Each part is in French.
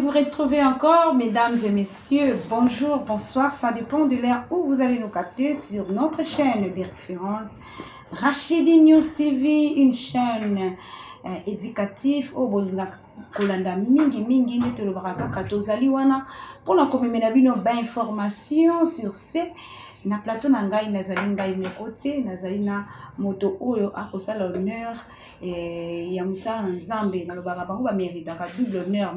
vous retrouver encore, mesdames et messieurs. Bonjour, bonsoir, ça dépend de l'heure où vous allez nous capter sur notre chaîne de référence Rachidi News TV, une chaîne éducative au Bolina Kolanda mingi nete le baraka katozali wana pour la commémorer bino ba information sur ce na plateau na ngai nazali ngai côté nazali na moto oyo akosala l'honneur ya musala na nzambe na lobaka bango ba méritaka double honneur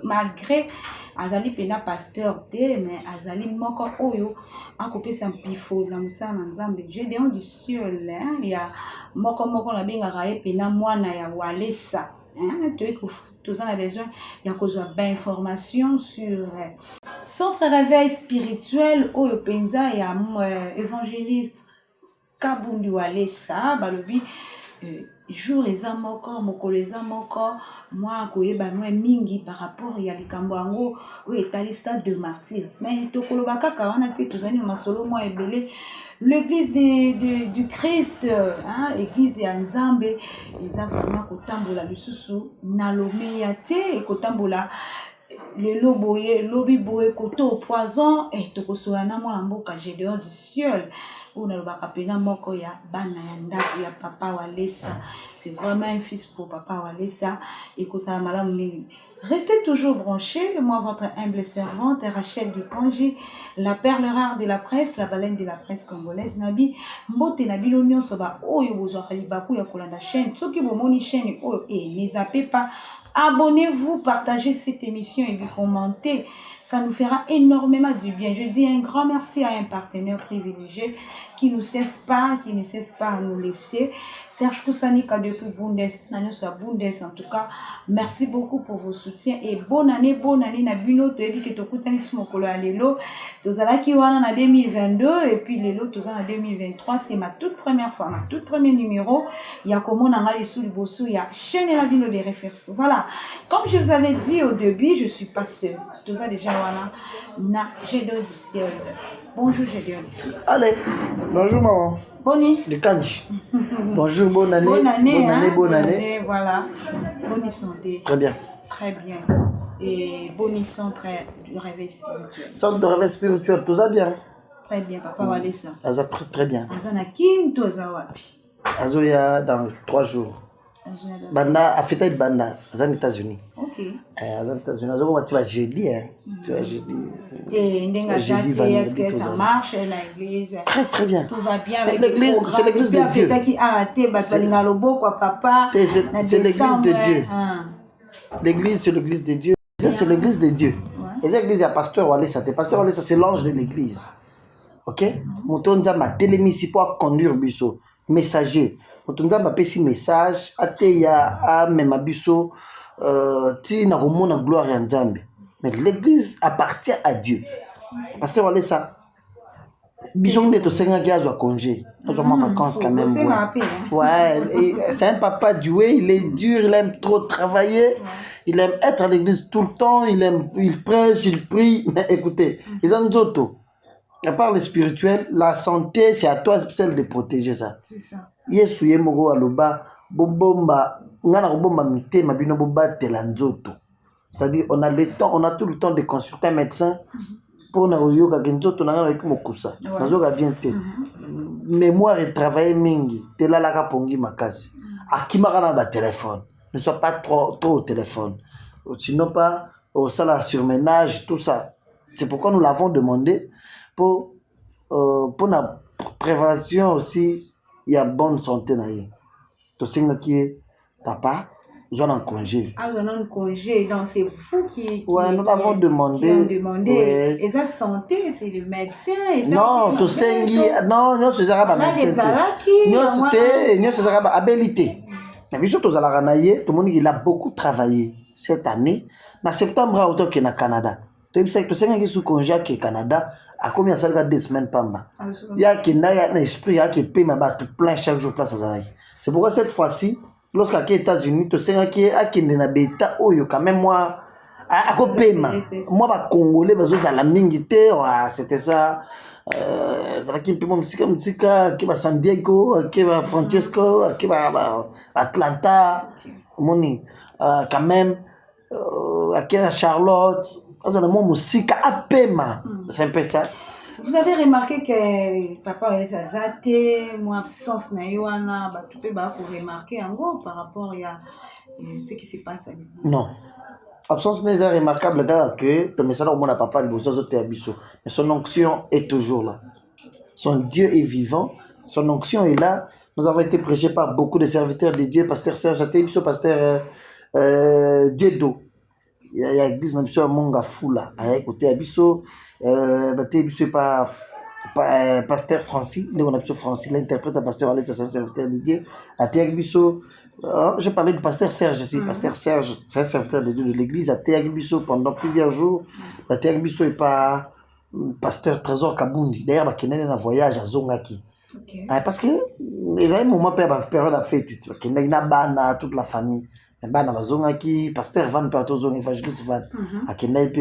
malgré azali pena pasteur te mais azali moko oyo akopesa mpifo na musala na nzambe Gédéon du ciel ya moko na bengaka ye pena mwana ya Walesa tous en a besoin il y a information sur centre réveil spirituel oyo penza ya évangéliste Kabundu Walesa balobi jour eza moko mokolo eza moko moi koyeba no mingi par rapport ya likambo yango oyo etali stade de martyr mais tokoloba kaka wana te tozali na masolo mwa ebele l'église du Christ église ya Nzambe eza vraiment kotambola lisusu na lomeya te ekotambola lelo boye lobi boye koto poison tokosola na mwana mboka Gédéon du ciel on a le bacapena moko ya bana ya ndako ya papa Walesa. C'est vraiment un fils pour papa Walesa et que ça m'a mingi. Restez toujours branchés, moi votre humble servante Rachel Dukanji, la perle rare de la presse, la baleine de la presse congolaise nabi mbote na bino nyonso ba oyo bozwaka libaku ya kolanda chaîne soki bomoni chaîne oyo ne zappez pas. Abonnez-vous, partagez cette émission et vous commentez. Ça nous fera énormément du bien. Je dis un grand merci à un partenaire privilégié qui ne cesse pas à nous laisser. Serge Koussanika depuis Bundes, en tout cas, merci beaucoup pour vos soutiens et bonne année, Nabino, tu as dit que tu as coûté un lelo, tu as dit en 2022 et puis lelo, tu as en 2023, c'est ma toute première fois, ma toute premier numéro. Il y a comment on a les sous le bossou, il y a chaîne et la bino des références. Voilà, comme je vous avais dit au début, je suis pas seule. Tu as déjà voilà, Gédéon du ciel. Bonjour Gédéon du ciel. Allez, bonjour maman. Boni. De Kanji. Bonjour, bonne année. Bonne année. Voilà. Bonne santé. Très bien. Très bien. Et bonne santé du réveil spirituel. Centre de réveil spirituel, tout ça bien. Très bien, papa Walesa. Ça très bien. Azana kin to zawapi. Azoya dans 3 jours. Banda a fêté Banda, aux États-Unis. OK. Aux États-Unis, tu vas jeudi tu vas jeudi. Et jeudi, est-ce que ça marche l'église? Très bien. Tout va bien avec l'église, c'est l'église de Dieu. C'est l'église de Dieu. L'église, c'est l'église de Dieu. C'est l'église de Dieu. Et l'église, il y a pasteur Walesa. Pasteur Walesa, c'est l'ange de l'église. OK? Motonza ma télémisi pour conduire biso. Messager. Motonza ma pesi message. Ateya a même biso. Ti na romona gloire ya Nzambe. Mais l'église appartient à Dieu. Pasteur Walesa. Bisons de tout ça qui a congé. Ils ont vacances quand même. Ouais, c'est un papa doué, il est dur, il aime trop travailler. Il aime être à l'église tout le temps, il prêche, il prie. Mais écoutez, ils ont d'autres. À part le spirituel, la santé, c'est à toi celle de protéger ça. C'est ça. Yesu yemoko aloba bobomba ngana robomba mite mabino boba telanzoto. C'est-à-dire on a le temps, on a tout le temps de consulter un médecin pour na yoga genzoto na ngana kumokusa. Nazoga bien te. Mémoire et travail mingi, telalaka pongi makasi. Akimaka na ba téléphone. Ne sois pas trop au téléphone. Sinon pas au salaire surménage, tout ça. C'est pourquoi nous l'avons demandé pour la prévention aussi. Il y a bonne santé na ye. To singa qui papa, ils ont un congé. Ah, ils ont un congé, donc c'est vous qui nous l'avons demandé. Ouais. Et ça santé, c'est le médecin. Et ça, non, to singi, non, c'est ça ba médecin. Non, c'est ça ba habilité. Mais bien sûr, to zalaka na ye, tout le monde il a beaucoup travaillé cette année. En septembre, autant que na Canada. Tu sais que tu sous congé au Canada, à combien ça regarde 2 semaines pamba. Il y a qui n'a un esprit, il y a qui paye ma batte plein chaque jour place à Zaraï. C'est pourquoi cette fois-ci, lorsqu'à les États-Unis, tu sais qu'il y a qui n'a bêta, oh yo quand même moi, à quoi paiement. Moi va Congolais, parce que la mingité, c'était ça. Ça qui peut musica, qui va San Diego, qui va Francesco, qui va Atlanta, moni, quand même. à Charlotte, c'est un peu ça. Vous avez remarqué que papa est sa zate, moi absence na yoana, bah tu peux remarquer en gros par rapport à ce qui se passe avec vous. Non. Absence n'est remarquable que ton message au monde papa mais son onction est toujours là. Son Dieu est vivant, son onction est là. Nous avons été prêchés par beaucoup de serviteurs de Dieu, pasteur Serge Atebiso, pasteur Diedo. Il y a l'église na biso monga fula à côté abiso Atebiso pas pasteur Francis, on a biso Francis l'interprète pasteur Alex, c'est un serviteur de Dieu. Atebiso je parlais du pasteur Serge ici. Pasteur Serge, c'est un serviteur de Dieu de l'église à Théagibiso pendant plusieurs jours. Théagibiso est pas pasteur Trésor Kabundi. D'ailleurs, il y a un voyage à Zongaki. Okay. Parce que les amis, moi, période à fête, il y a bana toute la famille. Bana à Zongaki, pasteur Van Pertozon, évangéliste Van, à Kenaipe,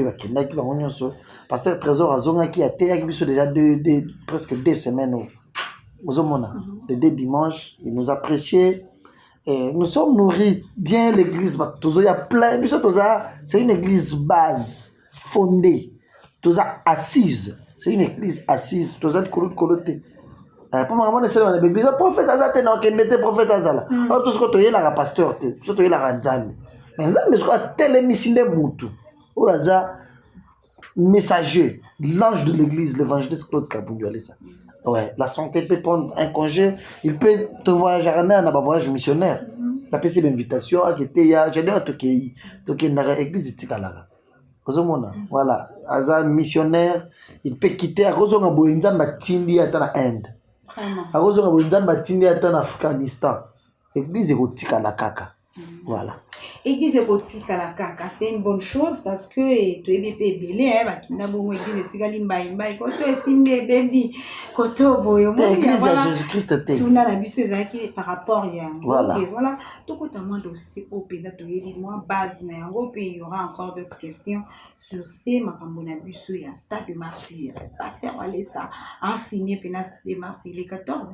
pasteur Trésor à Zongaki, à Théagibiso déjà presque 2 semaines. De 2 dimanches, il nous a prêché. Et nous sommes nourris bien l'église. Il y a plein. C'est une église base, fondée. Assise. C'est une église assise. Pour moi, c'est l'église. Prophète Azate, non, qui n'était prophète Azala. Tout ce que tu es là, pasteur, tout ce que tu es là, Nzambe. Mais Nzambe, c'est quoi? Tel émission de Moutou. Ou Aza, messager, l'ange de l'église, l'évangéliste Claude Kaboundu, allez ça. Ouais, la santé peut prendre un congé, il peut te voyager à un voyage missionnaire. Ça peut être une invitation à quitter, j'ai dit à tout qui est dans l'église de Tikalara. Voilà, un missionnaire, il peut quitter à cause de Boinza Matindi à l'Inde. À cause de Boinza Matindi à l'Afghanistan. L'église est au Tikalakaka. Voilà. Église écotique à la caca, c'est une bonne chose parce que tu es belé, bakina bongo église tikali mbaimba, quand tu es simbe bendi, quand tu boyo mo. L'église à Jésus-Christ tu n'as la biso ezaki par rapport ya. Voilà. Et voilà, tout notamment aussi au péda to yeli moi base na yango puis il y aura encore d'autres questions sur ces makambo na biso ya stade de martyr. Pasteur Alessa a signé pénas de martyr le 14.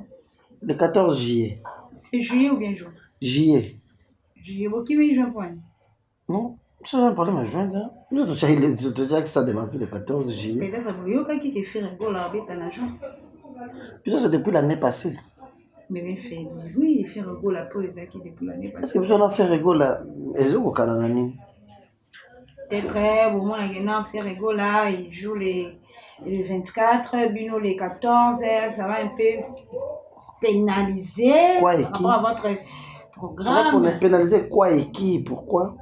Le 14 juillet. C'est juillet ou bien juin? Juillet. Juillet, qui veut juin point? Non, c'est un problème à joindre. Je te dis que ça démarre le 14 juillet. Peut-être que vous avez fait un goal à la juin. Puis ça, c'est depuis l'année passée. Mais bien fait, oui, il fait un goal à poésie depuis l'année passée. Est-ce que vous avez fait un goal à Ezo Kananani? Peut-être, au moment où il a fait un goal là, il joue les 24, Bino les 14, ça va un peu pénaliser par rapport à votre programme. Pour pénaliser quoi et qui? Pourquoi?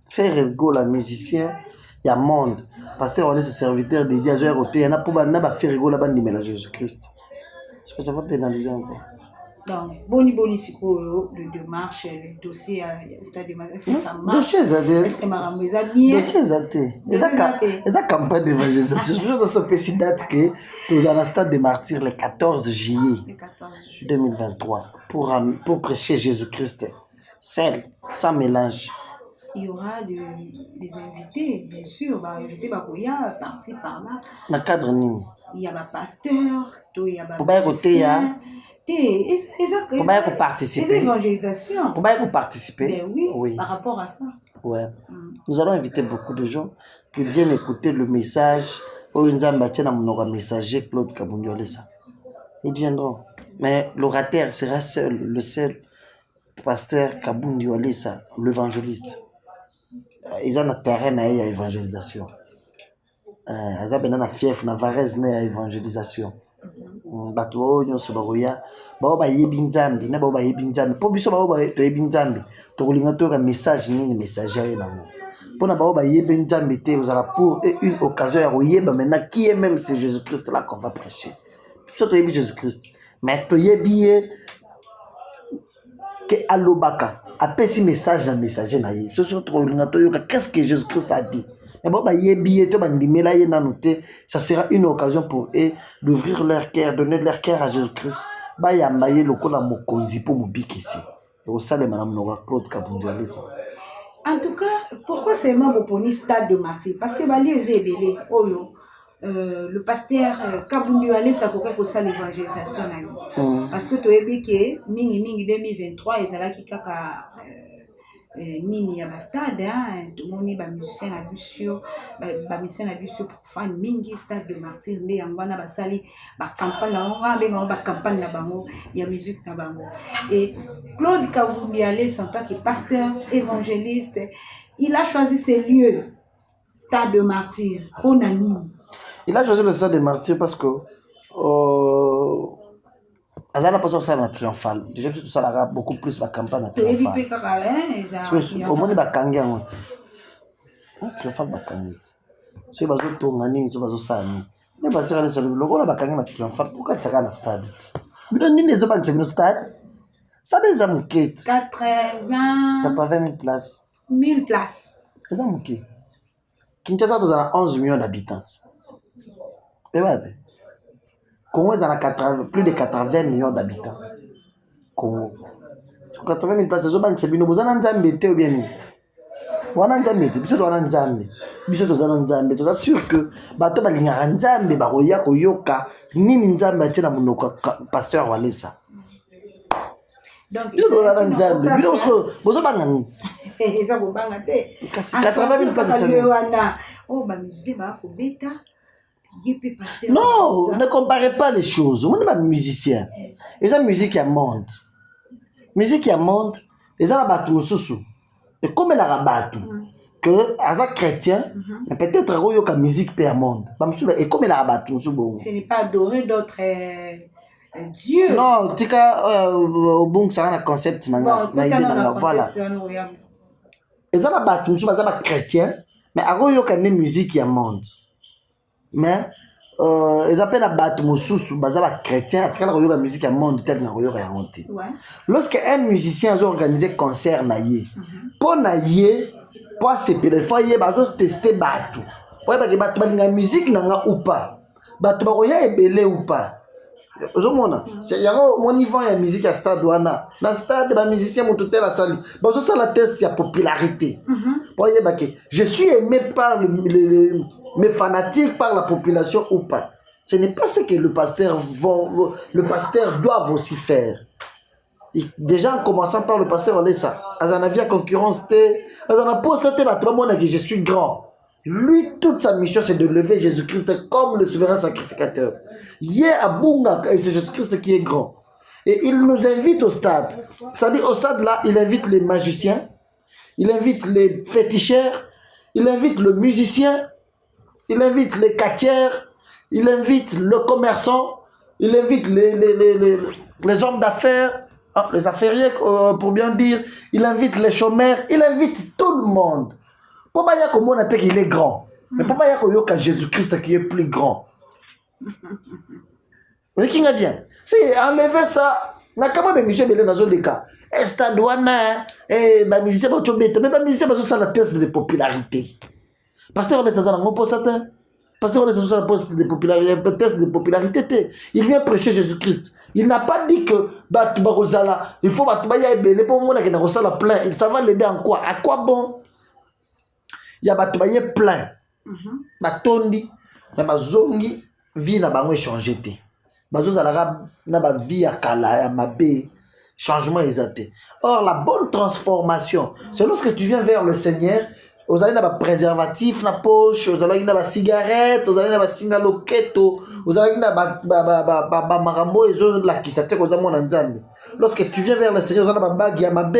Faire un goal à musicien, il y a monde. Pasteur, on est serviteur de Dieu à côté. Il y en a pour faire un goal à de Jésus-Christ. Est-ce que ça va pénaliser encore? Donc, boni siko le démarche, le dossier à stade de est-ce que ça marche? Est-ce que ma ramouza bien? Dossier zaté. Et ça campagne d'évangélisation. Je dois se préciser date que tu as la stade des martyrs le 14 juillet 2023 pour prêcher Jésus-Christ seul, sans mélange. Il y aura des invités, bien sûr, invités Bakoya par-ci par-là. Dans le cadre nini? Il y a un pasteur, il y a un pour participer. Évangélisation. Pour participer. Oui, par rapport à ça. Ouais. Nous allons inviter beaucoup de gens qui viennent écouter le message. Messager Claude Kaboundu. Ils viendront. Mais l'orateur sera le seul pasteur Kaboundu, l'évangéliste. Ils ont un terrain à évangélisation. Ils ont un fief, na varese à évangélisation. Bato nyonso bakoya bao bayebi nzambe na bao bayebi nzambe po biso bao toyebi nzambe tokolinga toyoka message nini message aye nango mpona bao bayebi nzambe te ozala pour une occasion ya koyeba maintenant qui est même c'est Jésus-Christ là qu'on va prêcher biso toyebi Jésus-Christ mais toyebi ye ke alobaka apesi message na messager na ye soso tokolinga toyoka qu'est-ce que Jésus-Christ a dit. Ça sera une occasion pour eux d'ouvrir leur cœur, donner leur cœur à Jésus-Christ. En tout cas, pourquoi c'est moi qui stade de martyr? Parce que le pasteur Kaboundu allait s'accompagner pour ça l'évangélisation. Parce que tu as vu que mingi 2023 ils allaient qui nini ya bastade tomoni bamusicien na biso bamisien na biso profane mingi stade de martyr nde yango wana basali bacampagne na bango abengango bacampagne na bango ya musique na bango. Et Claude Kavumbi Alès en tant que pasteur évangéliste, il a choisi ces lieux stade de martyr pour nani. Il a choisi le stade de martyr parce que Azana pas ça na triomphal. Déjà tout ça là beaucoup plus la campagne na triomphal. Au moins ba kangi en fait. Triomphal ba kangi. So bazo tonga nini so bazo sani. Ne ba sera le logo la ba kangi na triomphal pourquoi tu na stade. Bino nini ezo ba no stade. Ça des amouquettes. 80 000 places. 1000 places. C'est dans Mouké. Kinshasa a 11 millions d'habitants. Et voilà. Congo a plus de 80 millions d'habitants. Congo. Sur 80 000 places, c'est bien. Vous avez un Nzambe ou bien? Vous avez un Nzambe. Vous avez un Nzambe. Vous avez un Nzambe. Vous êtes sûr que bato balinga un Nzambe baroya koyoka nini Nzambe atina monoko pasteur Walesa. Donc vous avez un Nzambe. Vous avez un Nzambe. 80 000 places. Non, ne comparez pas les choses. On est pas musicien. Les gens musique à monde. Musique à monde, les gens la sous. Et comme elle a battu que as chrétien, mais peut-être que musique peut à monde. Et comme elle a battu ce n'est pas adorer d'autres dieux. Non, tu cas au bon ça un concept voilà. Les gens la battu sous les chrétien, mais a musique à monde. Mais ils appellent la batte mosusu bazaba chrétien atika na la musique à monde tel na koyoka ya monté. Lorsque un musicien a organisé concert na yé pour na yé pour se péléphone bazo tester batu pour ba ke batu balinga musique nanga ou pas batu ba koya ebele ou pas ozomona c'est yango mon niveau ya musique à stade wana na stade ba musicien moto tel a sali bazo sala test ya popularité pour yé ba ke je suis aimé par mais fanatique par la population ou pas. Ce n'est pas ce que le pasteur doit aussi faire. Et déjà en commençant par le pasteur, on est ça. Azana via concurrence, Azana pour ça, que je suis grand. Lui, toute sa mission, c'est de lever Jésus-Christ comme le souverain sacrificateur. Hier à Bunga, et c'est Jésus-Christ qui est grand. Et il nous invite au stade. C'est-à-dire au stade là, il invite les magiciens, il invite les féticheurs, il invite le musicien, il invite les catcheurs, il invite le commerçant, il invite les hommes d'affaires, les affairiers pour bien dire, il invite les chômeurs, il invite tout le monde. Pour pas dire qu'il est grand, mais pour pas dire qu'il y a Jésus-Christ qui est plus grand. Vous voyez qui est bien? Si enlever ça, n'a qu'à pas monsieur Belé dans le cas. Stade wana, bah musicien va tomber, mais bah musicien va sur la test de popularité. Parce qu'on est dans un oppositeur. Parce qu'on est dans un poste de popularité, test de popularité. Il vient prêcher Jésus-Christ. Il n'a pas dit que il faut que pour moi qui plein. Ça va l'aider en quoi? À quoi bon? Il y a des plein. Batondi, na zongi vie na bango changer té. Bazo zalaka na ba vie à kala ya mabe. Changement exact. Or la bonne transformation, c'est lorsque tu viens vers le Seigneur. Vous allez dans préservatif na poche, vous allez dans cigarette, vous allez dans singaloketo, vous allez dans marambo et zo la kisate ko za mona nzambe. Lorsque tu viens vers le Seigneur, vous allez dans bague ya mabe,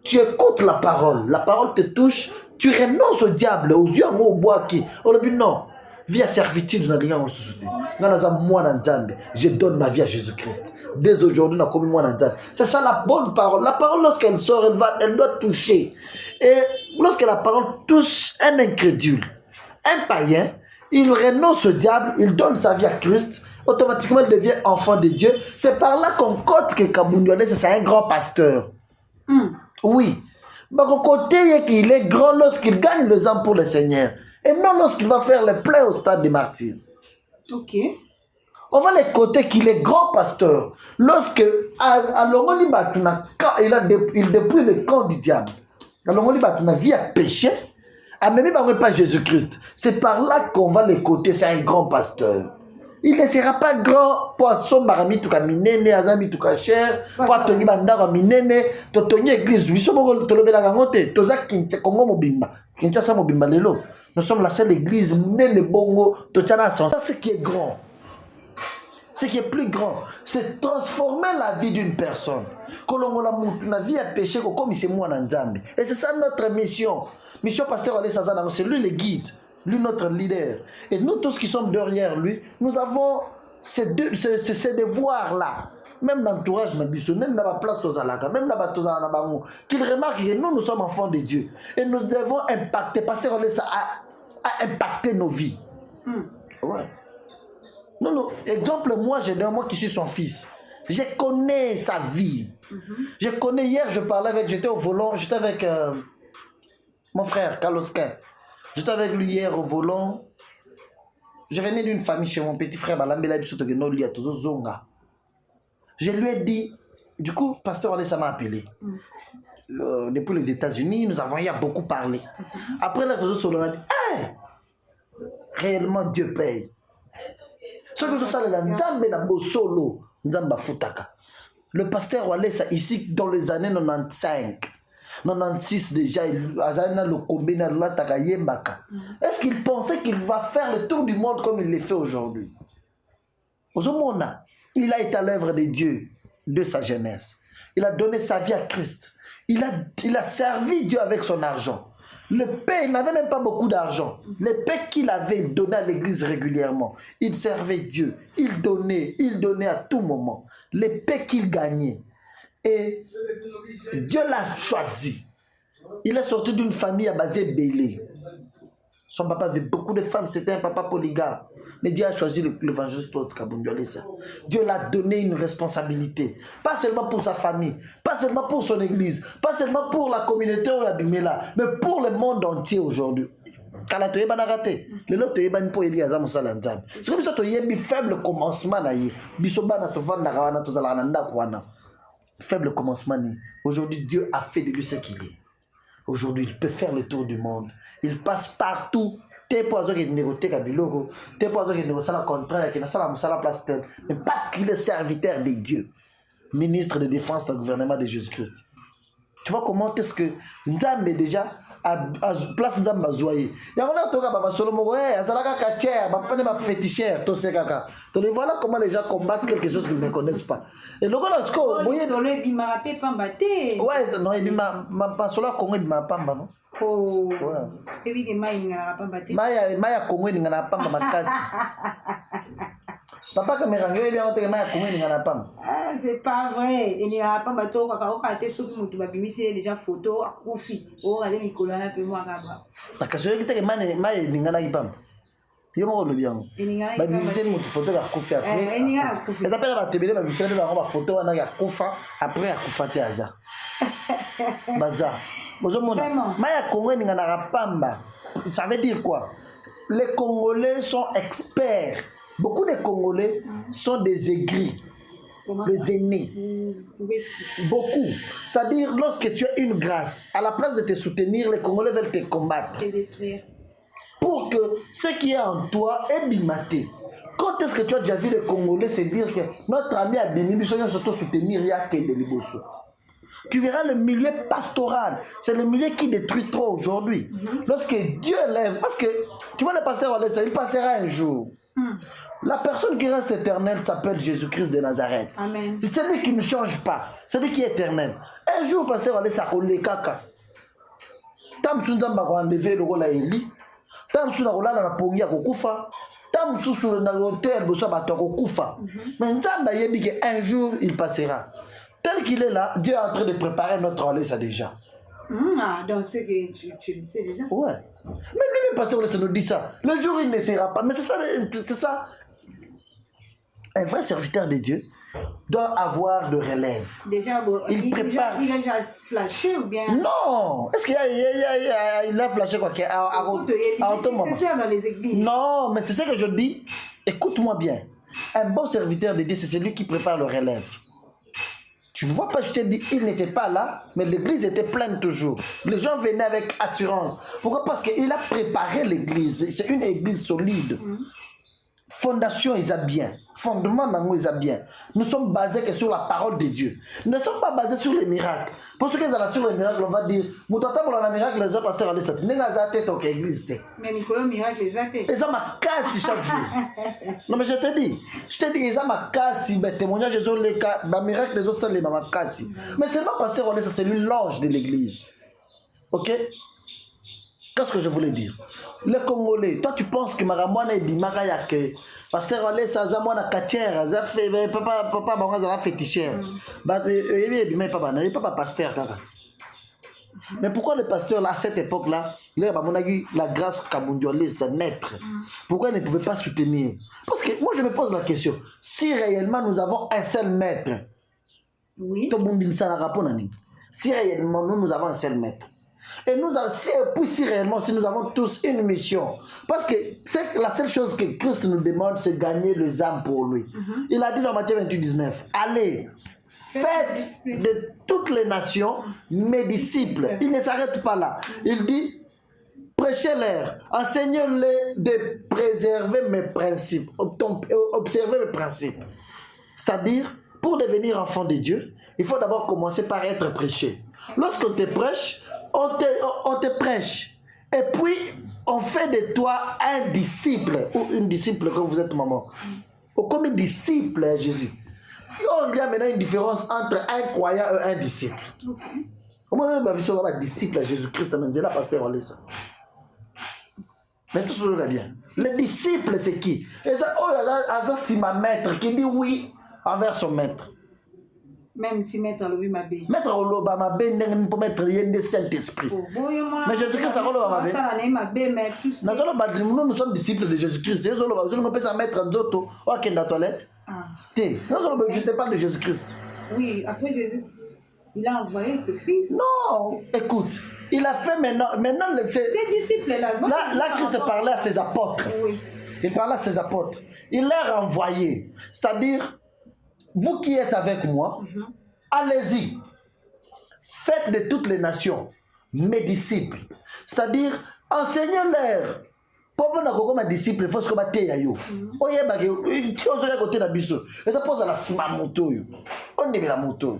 tu écoutes la parole te touche, tu renonces au diable, aux yeux au bois qui. On dit non. Vie à servitude dans l'Église en société. Je donne ma vie à Jésus-Christ. Dès aujourd'hui, on a commis moi dans. C'est ça la bonne parole. La parole, lorsqu'elle sort, elle doit toucher. Et lorsque la parole touche un incrédule, un païen, il renonce au diable, il donne sa vie à Christ, automatiquement il devient enfant de Dieu. C'est par là qu'on cote que Kabundouane, c'est un grand pasteur. Oui. Mais au côté qu'il est grand lorsqu'il gagne les âmes pour le Seigneur. Et non lorsqu'il va faire le plein au stade des martyrs. Ok. On va les côtés qu'il est grand pasteur. Lorsque, alors il dépouille le camp du diable. Alors on dit que vie à péché. Même pas Jésus-Christ. C'est par là qu'on va les côtés. C'est un grand pasteur. Il ne sera pas grand poisson marami tout comme minene, azami tout comme cher, pour tongi bandara minene, to tongi église. Nous sommes tolobela gangote, toza kincha Congo mobimba, Kinshasa mobimba lelo. Nous sommes la seule église nene bongo to tchana son. Ça c'est qui est grand. Ce qui est plus grand, c'est transformer la vie d'une personne. Kolongola mutu na vie a péché comme c'est moi nzambe. Et c'est ça notre mission. Mission pasteur Wale Sazana, c'est lui le guide. Lui, notre leader. Et nous tous qui sommes derrière lui, nous avons ces devoirs-là. Même dans l'entourage, même dans la place Tozalaka, même dans la Tozalaka, qu'il remarque que nous sommes enfants de Dieu. Et nous devons impacter. Pasteur Olessa a impacté nos vies. Ouais. Non, exemple, moi qui suis son fils, je connais sa vie. Je connais, hier, j'étais au volant, j'étais avec mon frère, Carlos Quin. J'étais avec lui hier au volant. Je venais d'une famille chez mon petit frère. Je lui ai dit, du coup, pasteur Alessa m'a appelé. Depuis les États-Unis, nous avons beaucoup parlé. Après, là, on a dit, hey, réellement, Dieu paye. Ce que ça, le pasteur Alessa, ici, dans les années 95, 96 déjà, est-ce qu'il pensait qu'il va faire le tour du monde comme il l'a fait aujourd'hui? Il a été à l'œuvre de Dieu de sa jeunesse. Il a donné sa vie à Christ. Il a servi Dieu avec son argent. Le père n'avait même pas beaucoup d'argent. Le père qu'il avait donné à l'église régulièrement, il servait Dieu. Il donnait à tout moment. Le père qu'il gagnait. Et Dieu l'a choisi. Il est sorti d'une famille à base Bélé. Son papa avait beaucoup de femmes, c'était un papa polygame. Mais Dieu a choisi l'évangéliste Claude Kabundjolesa. Dieu l'a donné une responsabilité. Pas seulement pour sa famille, pas seulement pour son église, pas seulement pour la communauté où il est là, mais pour le monde entier aujourd'hui. Faible commencement. Aujourd'hui, Dieu a fait de lui ce qu'il est. Aujourd'hui, il peut faire le tour du monde. Il passe partout. Mais parce qu'il est serviteur de Dieu, ministre de défense dans le gouvernement de Jésus-Christ. Tu vois comment est-ce que Nzambe déjà à place Nzambe Azoye. Voilà comment les gens combattent quelque chose qu'ils ne connaissent pas. Et le gars ouais, non, il m'a solo Congo il m'a pamba non. Oh. Maya Congo il n'a pas makasi. Papa caméra il bien on Maya Congo il n'a pas. Ah, c'est pas vrai. Il n'y a pas bateau quand on sur mutu babimisi déjà photo akufi. Oh, allez Nicolas pe moi kaba. La kaso qui te Maya ningana ipam. Yo mo lo bien. Babimisi mutu photo ya akufi après. Et d'après la télé babimisi la photo wana ya kufa après akufa te aza. Baza. Maya Congo ningana pamba. Ça veut dire quoi? Les Congolais sont experts. Beaucoup de Congolais sont des aigris, des aînés. Beaucoup. C'est-à-dire, lorsque tu as une grâce, à la place de te soutenir, les Congolais veulent te combattre. Pour que ce qui est en toi est bimaté. Quand est-ce que tu as déjà vu les Congolais se dire que notre ami a béni, nous sommes surtout soutenir, il y a que de Liboso. Tu verras le milieu pastoral. C'est le milieu qui détruit trop aujourd'hui. Lorsque Dieu lève, parce que tu vois le pasteur Walesa, il passera un jour. La personne qui reste éternelle s'appelle Jésus-Christ de Nazareth. Amen. C'est lui qui ne change pas. C'est lui qui est éternel. Un jour, pasteur Walesa, on les caca. Tam Sunzamba va enlever le rôle à Eli. Tam Sunarola na pongia kokufa. Tam Susu na l'hôtel bosa bato kokufa. Mais Nzamba yebi que un jour il passera. Tel qu'il est là, Dieu est en train de préparer notre Walesa déjà. Donc c'est que tu le sais déjà. Ouais. Mais lui-même, pasteur Walesa nous dit ça. Le jour il ne sera pas. Mais c'est ça. Un vrai serviteur de Dieu doit avoir de relève. Déjà, bon, il prépare. Il a déjà flashé ou bien? Non. Est-ce qu'il a flashé quoi? C'est ça dans les églises. Non, mais c'est ce que je dis. Écoute-moi bien. Un bon serviteur de Dieu, c'est celui qui prépare le relève. Tu ne vois pas, je t'ai dit, il n'était pas là, mais l'église était pleine toujours. Les gens venaient avec assurance. Pourquoi? Parce qu'il a préparé l'église. C'est une église solide. fondation est bien. Fondement nango est bien. Nous sommes basés que sur la parole de Dieu. Nous ne sommes pas basés sur les miracles. Pour ceux qui sont sur les miracles, on va dire, Moutata pour la miracle, les gens pasteur allez ça. N'est-ce pas tête au église. Mais Nicolas miracle les athées. Ils ont ma casse chaque jour. Non mais je te dis, ils ont ma casse, ben témoignage sur les cas, ben miracle les autres sont les ma casse. Mais c'est pas pasteur allez ça, c'est lui l'ange de l'église. OK? Qu'est-ce que je voulais dire? Les Congolais, toi tu penses que Maramwana et Bimara yake pasteur allez ça za mwana katière, ça fait papa bango za féticheur. Ba il pas pasteur kaka. Mais pourquoi le pasteur là à cette époque là, la grâce kabundiolé c'est naître. Pourquoi il ne pouvait pas soutenir? Parce que moi je me pose la question, si réellement nous avons un seul maître. Oui. Si réellement nous avons un seul maître. Et si réellement, si nous avons tous une mission, parce que c'est la seule chose que Christ nous demande, c'est gagner les âmes pour lui. Il a dit dans Matthieu 28, 19, allez, faites de toutes les nations mes disciples. Il ne s'arrête pas là. Il dit, prêchez-leur, enseignez-les de préserver mes principes, observer mes principes. C'est-à-dire, pour devenir enfant de Dieu, il faut d'abord commencer par être prêché. Lorsqu'on te prêche, on te prêche. Et puis, on fait de toi un disciple, ou une disciple comme vous êtes maman. Ou comme un disciple à Jésus. Il y a maintenant une différence entre un croyant et un disciple. Comment on a un disciple à Jésus-Christ? C'est la pasteur Walesa. Mais tout ça va bien. Le disciple, c'est qui? C'est ma maître qui dit oui envers son maître. Même si maître Olobi Mabé. Maître Oloba Mabé n'est pas maître de Saint-Esprit. Mais Jésus-Christ a Oloba Mabé. Nous sommes disciples de Jésus-Christ. Nous sommes pas maître Nzoto. Ok, dans la toilette. Je te parle de Jésus-Christ. Oui, après Jésus, il a envoyé ce fils. Non, écoute, il a fait maintenant ces disciples-là. Là, Christ parlait à ses apôtres. Oui. Il parlait à ses apôtres. Il leur a envoyé. C'est-à-dire, vous qui êtes avec moi, allez-y. Faites de toutes les nations mes disciples. C'est-à-dire, enseignez-leur. Pour nous comme disciple, il faut que tu aies yo. Oye bagé, tu as côté na biso. Et ça pose à la cima moto yo. On est la moto.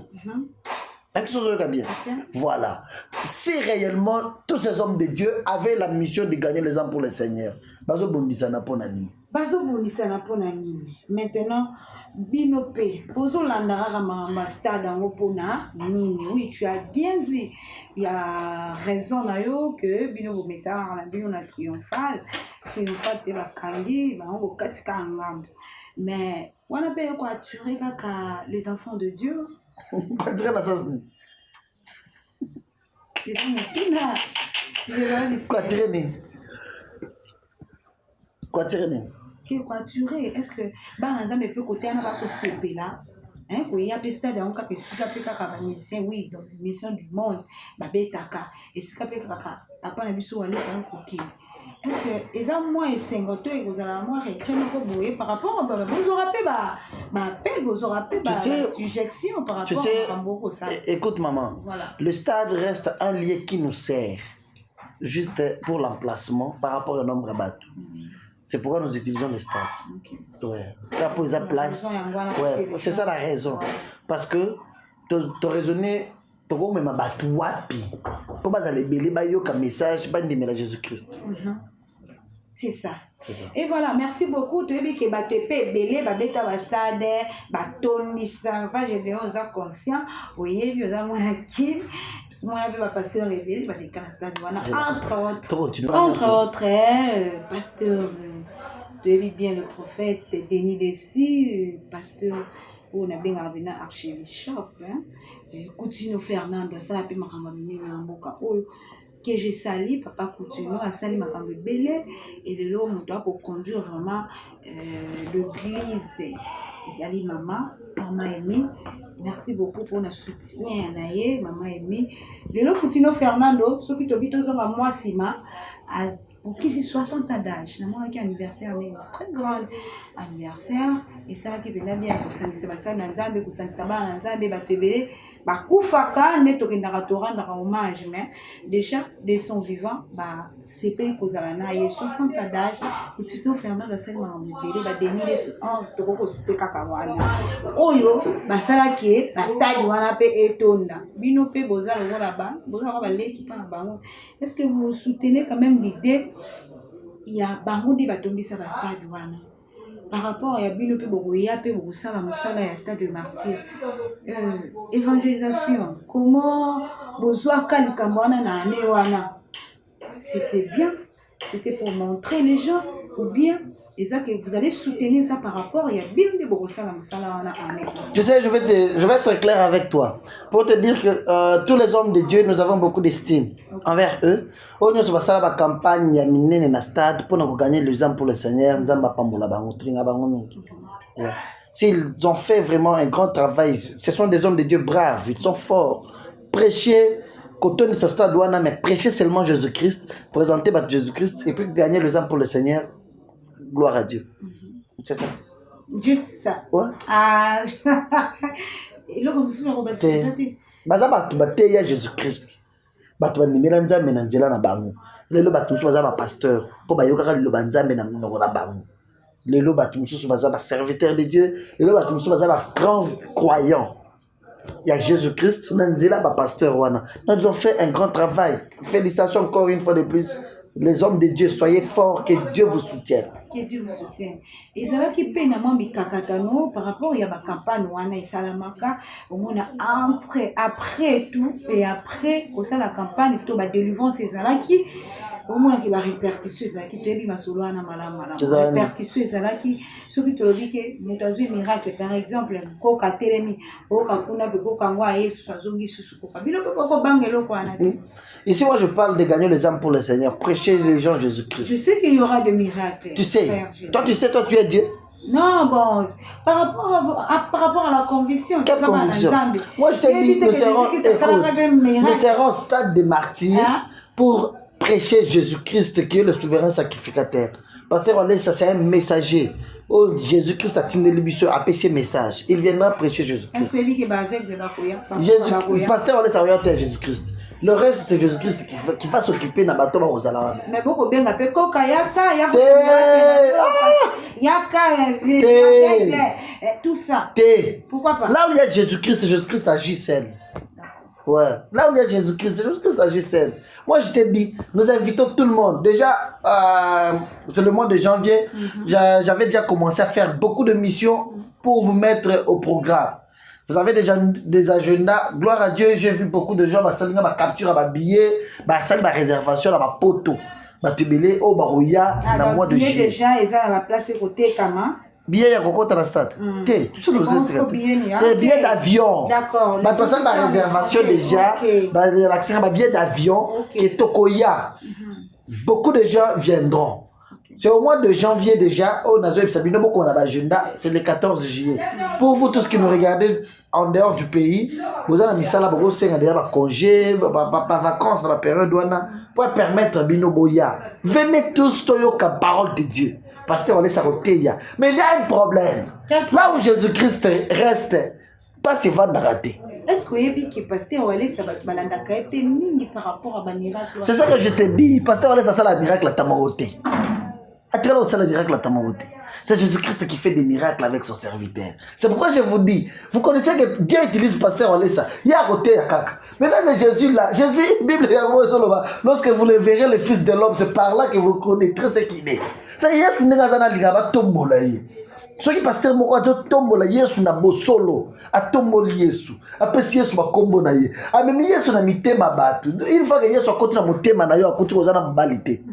Même tout ça bien. Voilà. Si réellement tous ces hommes de Dieu avaient la mission de gagner les âmes pour le Seigneur, bazo bondisa na ponani. Bazo bondisa na ponani. Maintenant, Binope, posons la stade en opona. Oui, tu as bien dit. Il y a raison d'ailleurs que Bino Messa la Bino triomphale de la Kandi, au Katikangam. Mais on appelle quoi tuer les enfants de Dieu. Quoi tirer la sens? Quoi tirer? Quoi tirer? Quaturer, est-ce que Banzam peut côté à pas CP là? Hein, il y a des stades on peut si capé kaka médecin oui donc mission du monde ba betaka et si capé kaka après na biso aller ça coquille. Est-ce que les hommes moins 50 et vous allez moi récréer boyer par rapport vous aurez pas appel vous aurez pas suggestion par rapport à Mboko ça. Écoute maman, voilà. Le stade reste un lieu qui nous sert juste pour l'emplacement par rapport au nombre de bateaux. C'est pourquoi nous utilisons les stades. Ouais. Pour la place. Ouais. C'est ça la raison. Parce que tu as raisonné, tu as même battu wapi. Pour pas aller belé ba yo comme message, pas de Jésus-Christ. C'est ça. Et voilà, merci beaucoup. Tu as dit que tu peux belé ba beta ba stade, ba toni ça, pas je vais aux conscient. Oui, vous avez mon qui moi, je vais pasteur révélé, je vais entre autres, pasteur, tu bien le prophète, Denis Dessy, pasteur, on a bien revenu archbishop, Coutinho Fernando, ça a pu m'accompagner dans un boca, que j'ai sali, papa Coutinho a sali ma femme belé, et le lot, on doit pour conduire vraiment l'église. Zali maman Amy, merci beaucoup pour notre soutien, maman Amy. Le Coutinho Fernando, ceux qui t'habitent dans moi, Sima, pour qui c'est 60 ans d'âge. Normalement, qui anniversaire, mais très grand anniversaire. Et ça, qui est bien pour Saint-Sébastien, Nanzambe, pour Saint-Saba, Nanzambe, Batebele, Bakufaka, Netokendara Torah, dans hommage, mais déjà, de son vivant, c'est pas pour Zalana, il y a 60 ans d'âge, et tu peux faire dans celle en bébé, dénier en Toko Cité Kakawana. Oyo, ça qui est, la stade, wana pe etonda. Bino pe boza le là-bas, boza va l'équipe en bango. Est-ce que vous soutenez quand même l'idée, il y a bango di batombi sa stade wana? Par rapport à Bino pe bogoya pe bogosala musala ya stade de martyr. Évangélisation, comment bozoa kalikamwana na ane wana? C'était bien, c'était pour montrer les gens, ou bien et ça que vous allez soutenir ça par rapport à Bino pe bogosala musala wana ane. Tu sais, je vais être clair avec toi pour te dire que tous les hommes de Dieu, nous avons beaucoup d'estime envers eux. On nous va la campagne ya minene na stade pour nous gagner les âmes pour le Seigneur. S'ils ont fait vraiment un grand travail, ce sont des hommes de Dieu braves, ils sont forts. Prêcher, quand on est à stade, mais prêcher seulement Jésus-Christ, présenter Jésus-Christ et puis gagner les âmes pour le Seigneur. Gloire à Dieu. C'est ça. Juste ça. Ouais. Ah. Et là, comme ça, on va dire ça. Jésus-Christ. Bato banimela nzambe na nzela na bango lelo bato musu baza ba pasteur po bayokaka lelo banzambe na monoko na bango lelo bato musu baza ba serviteur de Dieu lelo bato musu baza ba grand croyant. Il y a Jésus-Christ na nzela ba pasteur wana. Nous avons fait un grand travail. Félicitations encore une fois de plus. Les hommes de Dieu, soyez forts, que Dieu vous soutienne. Que Dieu vous soutienne. Et ça va qui paye nama mikakatano par rapport à la campagne wana et salamaka au monde entre après tout et après au sein la campagne to ba délivrance ces alaki au monde qui va répercussion ça qui peut bien solo na malama répercussion ça qui ce qui te dit que mutazu miracle par exemple ko ka telemi ko ka kuna be ko kangwa et swazongi susu ko bino ko bangelo ko ana. Ici moi je parle de gagner les âmes pour le Seigneur, prêcher les gens Jésus-Christ. Je sais qu'il y aura des miracles. Tu sais, toi tu es Dieu. Non, bon, par rapport à la conviction. Quelle conviction? Moi, je t'ai dit, nous serons au stade de martyrs pour prêcher Jésus-Christ qui est le souverain sacrificateur. Parce que ça, c'est un messager. Oh, Jésus-Christ a tenu le APC message. Il viendra prêcher Jésus-Christ. Est-ce que va avec de la pasteur, ça va Jésus-Christ. Le reste, c'est Jésus-Christ qui va s'occuper de la bateau aux Alawa. Mais beaucoup bien, appelé Koka, Yaka, tout ça. Pourquoi pas? Là où il y a Jésus-Christ, Jésus-Christ agit seul. Ouais. Là où il y a Jésus-Christ, Jésus-Christ agit seul. Moi, je t'ai dit, nous invitons tout le monde. Déjà, c'est le mois de janvier, j'avais déjà commencé à faire beaucoup de missions pour vous mettre au programme. Vous avez déjà des agendas. Gloire à Dieu, j'ai vu beaucoup de gens qui ont capture à billet, ma réservation, à poto. Batubele, au Barouya, dans le mois de juillet. Déjà, ils ont la place côté Kama. Billet à Coco Tarastat. T'es billet d'avion. D'accord. Bah, toi, ça, la réservation déjà. L'accès à billet d'avion qui est Tokoya. Beaucoup de gens viendront. C'est au mois de janvier déjà. On a beaucoup d'agenda. C'est le 14 juillet. Pour vous tous qui nous regardez en dehors du pays, vous avez mis ça là, vous avez déjà congé, vacances dans la période pour permettre Binoboya. Venez tous toyoka parole de Dieu. Parce qu'on laisse à côté. Mais il y a un problème. Là où Jésus-Christ reste, pas si va rater. Est-ce que vous avez dit que pasteur Wale ça va par rapport à miracle? C'est ça que je te dis. Pasteur Wale ça c'est la miracle à Tamaroté. Attirez aussi le miracle à Tamaroté. C'est Jésus-Christ qui fait des miracles avec son serviteur. C'est pourquoi je vous dis, vous connaissez que Dieu utilise pasteur Wale ça. Il y a à côté à Kaka. Maintenant Jésus là, Jésus, Bible lorsque vous le verrez le Fils de l'homme, c'est par là que vous connaîtrez ce qu'il est. Ça y est, vous n'avez pas de tombola. Ceux qui pasteur moko a tombola Yesu na bosolo, a tomboli Yesu, a pesi Yesu ba kombo na ye. A memi Yesu na mitema batu. Une fois que Yesu a konti na motema na yo a konti kozana mbalite.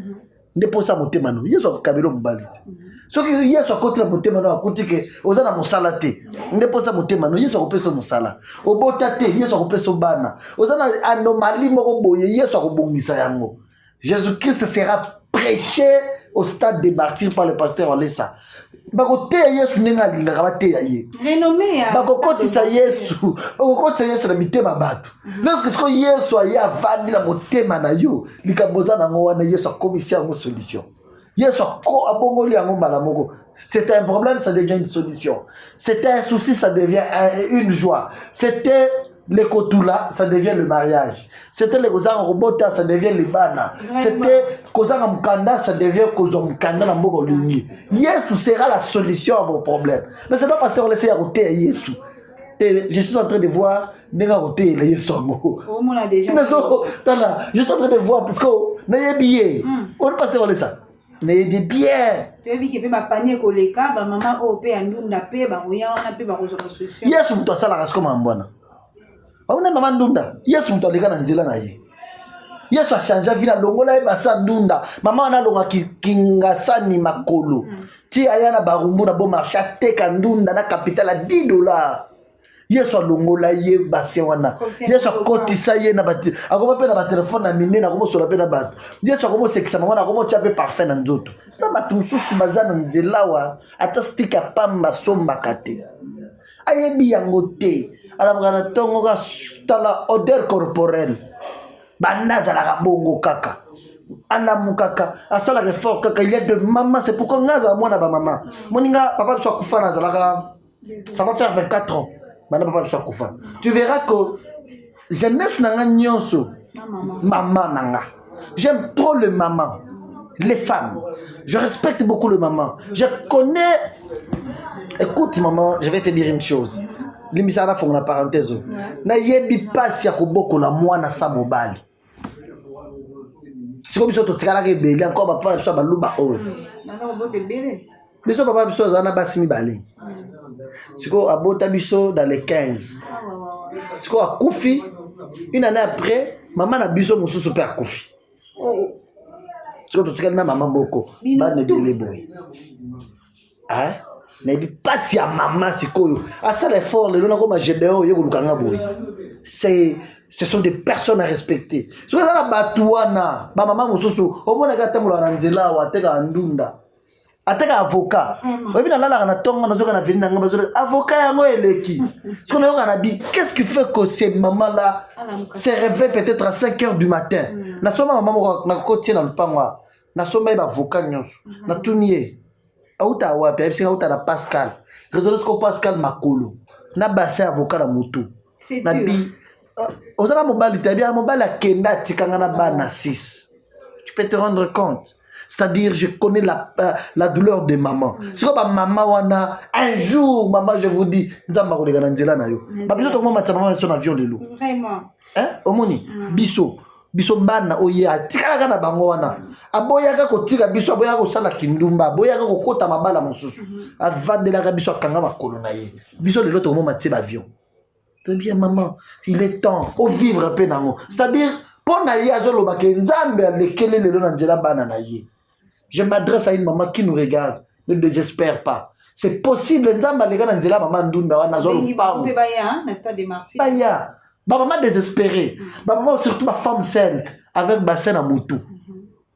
Ndepo sa motema no. Yesu a kabelo mbalite. Ceux qui Yesu a konti na motema no a konti ke ozana mosala te. Ndepo sa motema no Yesu a kopesa mosala. Obota te Yesu a kopesa bana. Ozana anomalie moko boye Yesu a kobongisa yango. Jésus-Christ sera prêché au stade des martyrs par le pasteur Alessa. bakoteya yesu ndenge alingaka bateya ye bakokotisa yesu na mitema bato lorsque siko yesu aye avandi na motema na yo likambo oza nango wana yesu akomisi yango solution yesu abongoli yango mbala moko. C'était un problème, ça devient une solution. C'était un souci, ça devient une joie. C'était le kotula, ça devient le mariage. C'était le kozanga robota, ça devient le bana. C'était kozanga mukanda, ça devient kozanga mukanda na mboko lingi. Yesu sera la solution à vos problèmes. Mais c'est pas parce qu'on laisse roter à Yesu. Je suis en train de voir nenga roter le Yesu ngo. Je suis en train de voir parce que na yebiye. On passe on laisse ça. Mais bien. Tu as vu que ba panier koleka ba maman o pe andunda pe ba roya on a pe ba resolve solution. Yesu mtu asala kasiko mambwana. Bauna mama ndunda. Yesu mtu aleka na nzela na ye. Yesu a changé vie na longola e basa ndunda. Mama ana longa kingasani makolo. Ti ayana barumbu na bon marché teka ndunda na capital à $10. Yesu a longola ye base wana. Yesu a kotisa ye na bati. Akoma pe na ba téléphone na mine na komo sola pe na bato. Yesu a komo sekisa mama na komo tia pe parfait na nzoto. Sa batu mususu bazana nzela wa ata stika pamba somba kate. Ayebi yango te. Alamgana tongo ka tala odeur corporelle. Banaza la bongo kaka. Alamu kaka. Asala ke fort kaka. Il y a de maman. C'est pourquoi ngaza moi na ba maman. Moninga papa soit kufa na zalaka. Ça va faire 24 ans. Maintenant papa soit kufa. Tu verras que jeunesse nanga nyonso. Maman nanga. J'aime trop le maman. Les femmes. Je respecte beaucoup le maman. Je connais. Écoute maman, je vais te dire une chose. Limisara font la parenthèse. Na yebi pasi ya koboko la mwana sa mobali. C'est comme si tu tikala ke beli encore ba pa so ba luba o. Na bote bele. Biso papa biso zana basimi bale. Siko abota biso dans les 15. Siko akufi une année après maman na biso mususu pe akufi. Siko tu tikala na maman boko ba ne bele boy. Hein? Mais pas si à maman sikoyo à ça l'effort le nako ma gédéon yo lukanga boy ce sont des personnes à respecter so ça la batuana ba maman mususu o mona ka tamula na nzela wa teka ndunda ateka avocat obi na lala na tonga na zoka na vini na ngamba zo avocat yango eleki so na yoka na bi qu'est-ce qui fait que ces maman là se réveille peut-être à 5h du matin na soma maman na kotie na lupangwa na soma ba avocat nyonso na tunie auta wapi ebisi auta na Pascal résolve ko Pascal makolo na bassin avocat na mutu na bi ozala mobali tabi mobali akenda tikanga na bana 6 tu peux te rendre compte c'est-à-dire je connais la douleur de maman c'est comme maman wana un jour maman je vous dis nzamba ko leka na nzela na yo ba biso to maman maman son avion lelo vraiment hein omoni biso bana oye atikala na bango wana aboyaka kotika biso aboyaka kosala kindumba aboyaka kokota mabala mosusu avandelaka biso akanga makolo na ye biso lelo to moma tie avion très bien maman il est temps au vivre un peu nango c'est-à-dire pour na ye azoloba ke nzambe alekele lelo na nzela bana na ye. Je m'adresse à une maman qui nous regarde, ne désespère pas. C'est possible nzambe aleka na nzela maman ndunda wana zolo pango na stade de martyr baya ba maman désespérée, ba maman surtout ma femme seule avec bassin à moutou.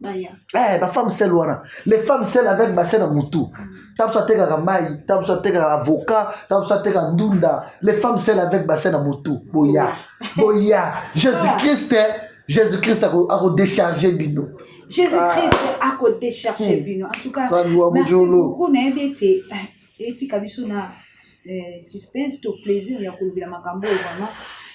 Ma femme seule wana, les femmes seules avec bassin à moutou. Tam so teka kamai, tam so teka avocat, tam so teka ndunda, les femmes seules avec bassin à moutou. Boya. Jésus-Christ a déchargé bino. Jésus-Christ a déchargé bino. En tout cas, merci beaucoup n'embêté. Et ti kabiso na suspense to plaisir ya kolobela makambo vraiment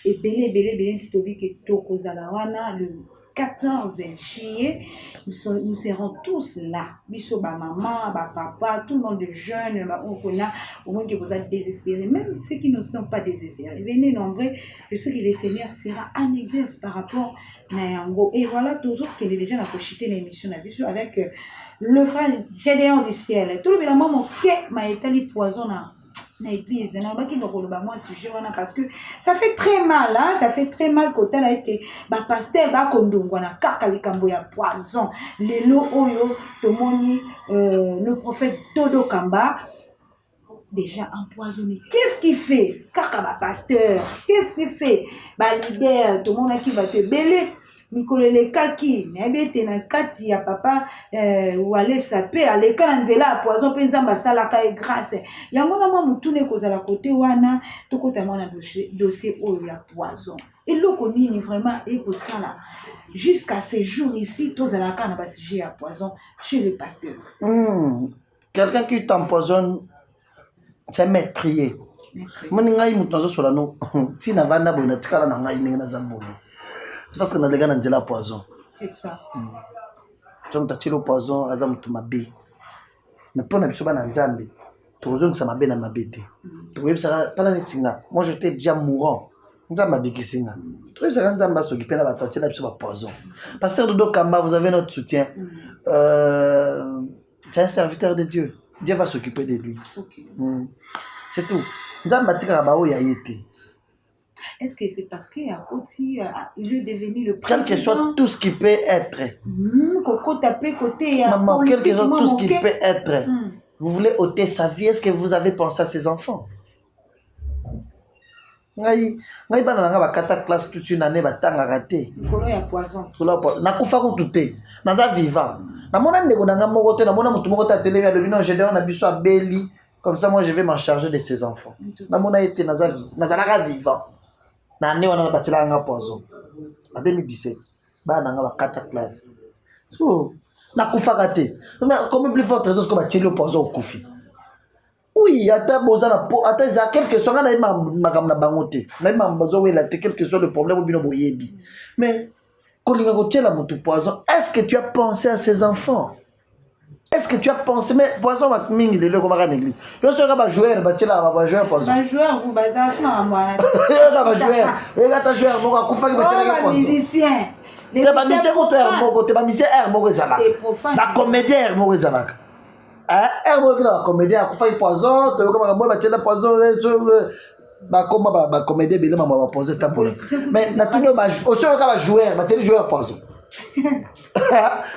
et belé to vi que to kozala wana le 14 juillet nous serons tous là biso ba maman ba papa tout le monde de jeunes on connaît au moins que vous êtes désespérés même ceux qui ne sont pas désespérés venez nombreux je sais que le Seigneur sera un exercice par rapport na yango et voilà toujours qu'il est déjà la prochaine émission na biso avec le frère Gédéon du ciel tout le monde mon que ma étali poison na l'église parce que ça fait très mal hein? Ça fait très mal quand elle a été pasteur kondongwana kaka likambo ya poison lelo oyo tomoni le prophète Dodo Kamba déjà empoisonné. Qu'est-ce qu'il fait kaka pasteur qu'est-ce qu'il fait leader tout le monde qui va te belé mikolo elekaki nayebi ete na kati ya papa walesa mpe aleka na nzela ya poison mpe nzambe asalaka ye grâce yango na mwa motuna ekozala kote wana tokota mwana dossier oyo ya poison eloko nini vraiment ekosala jusqu'à ce jour ici tozalaka na basujet ya poison chez les pasteurs. Quelqu'un qui t'empoisonne c'est maîtrier. Moni ngai mutu nazosola no ti na vanda boye natikala na ngai ndenge naza boye c'est parce que nalega na nzela poison. C'est ça. So mutu le poison aza mutu mabe mais mpona biso bana nzambe tozongisa mabe na mabe te tokoyebisaka tala neti nga moi j'étais déjà mourant nzambe abikisi nga toyebisaka nzambe asokipe na bato atiela biso bapoison. Pasteur Dodo Kamba, vous avez notre soutien. C'est un serviteur de Dieu. Dieu va s'occuper de lui. Okay. C'est tout. Est-ce que c'est parce qu'il est devenu le président? Quel que soit tout ce qui peut être. Maman, quel que soit tout ce qui peut être. Vous voulez ôter sa vie, est-ce que vous avez pensé à ses enfants? Ngai bana nanga bakata classe toute une année batanga raté. Kolo ya poison. Nakufa ko tuté. Naza vivant. Namona ndeko nanga moko te namona mutu moko ta télé ya lobino Gédéon na biso abeli. Comme ça moi je vais m'en charger de ses enfants. Namona été nazalaka vivant. Na année wana batela nga poison. En 2017. Bana nanga bakata classe. So nakufa raté. Mais comme plus fort trésor ko bateli poison okufi. Oui, ata bozana po ata za quelque soit na makam na bangote. Na mambazo wela te quel que soit le problème bino boyebi. Mais kolinga ko tiela mutu poison, est-ce que tu as pensé à ces enfants? Est-ce que tu as pensé mais poison va mingi de leko maka l'église. Yo sera ba joueur ba tiela ba joueur poison. Ba joueur ou baza na mwana. Yo ba joueur. Yo ta joueur moko akufa ki ba tiela poison. Musicien. Te ba musicien ko to moko, te ba musicien moko ezala. Ba comédien moko ezala. Hermo qui la comédien a fait poison, tu vois comment moi battre le poison ba comme ba comédien belé maman va poser ta pour. Mais na tout le match, au seul cas va jouer, battre le joueur poison.